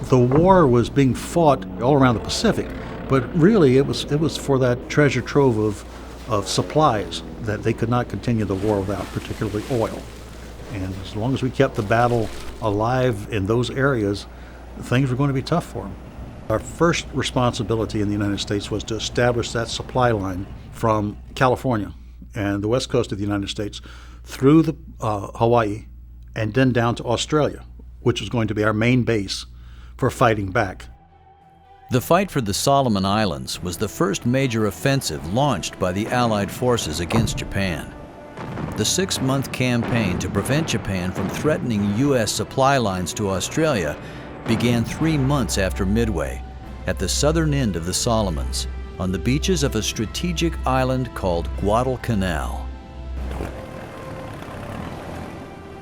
The war was being fought all around the Pacific, but really it was for that treasure trove of supplies that they could not continue the war without, particularly oil. And as long as we kept the battle alive in those areas, things were going to be tough for them. Our first responsibility in the United States was to establish that supply line from California and the west coast of the United States through the Hawaii and then down to Australia, which was going to be our main base for fighting back. The fight for the Solomon Islands was the first major offensive launched by the Allied forces against Japan. The 6-month campaign to prevent Japan from threatening U.S. supply lines to Australia began 3 months after Midway, at the southern end of the Solomons, on the beaches of a strategic island called Guadalcanal.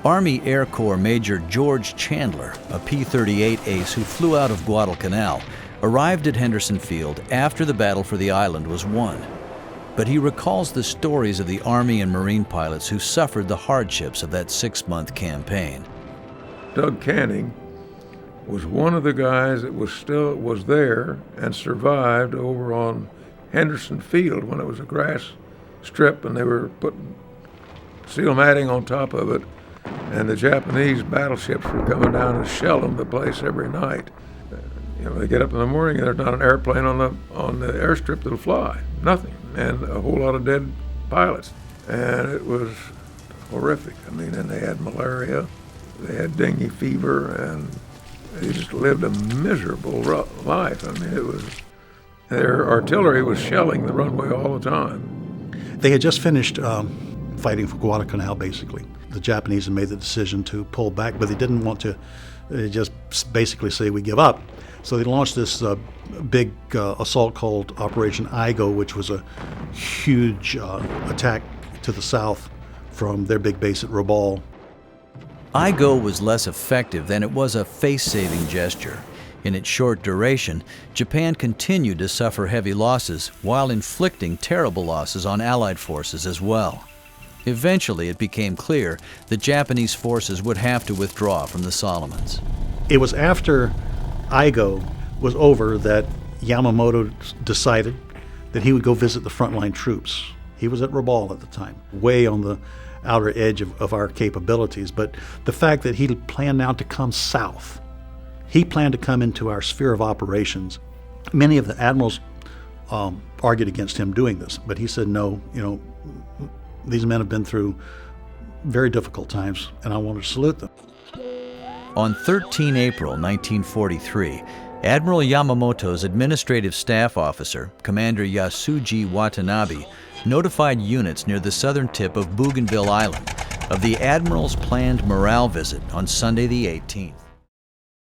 Army Air Corps Major George Chandler, a P-38 ace who flew out of Guadalcanal, arrived at Henderson Field after the battle for the island was won. But he recalls the stories of the Army and Marine pilots who suffered the hardships of that 6-month campaign. Doug Canning was one of the guys that was there and survived over on Henderson Field when it was a grass strip and they were putting steel matting on top of it, and the Japanese battleships were coming down and shelling the place every night. They get up in the morning and there's not an airplane on the airstrip that'll fly. Nothing. And a whole lot of dead pilots. And it was horrific. And they had malaria, they had dengue fever, and they just lived a miserable life. Their artillery was shelling the runway all the time. They had just finished fighting for Guadalcanal, basically. The Japanese had made the decision to pull back, but they didn't want to just basically say we give up. So they launched this big assault called Operation Igo, which was a huge attack to the south from their big base at Rabaul. Igo was less effective than it was a face-saving gesture. In its short duration, Japan continued to suffer heavy losses while inflicting terrible losses on Allied forces as well. Eventually, it became clear that Japanese forces would have to withdraw from the Solomons. It was after Igo was over that Yamamoto decided that he would go visit the frontline troops. He was at Rabaul at the time, way on the outer edge of our capabilities. But the fact that he planned now to come south, he planned to come into our sphere of operations. Many of the admirals argued against him doing this, but he said, no, these men have been through very difficult times, and I want to salute them. On 13 April 1943, Admiral Yamamoto's administrative staff officer, Commander Yasuji Watanabe, notified units near the southern tip of Bougainville Island of the Admiral's planned morale visit on Sunday the 18th.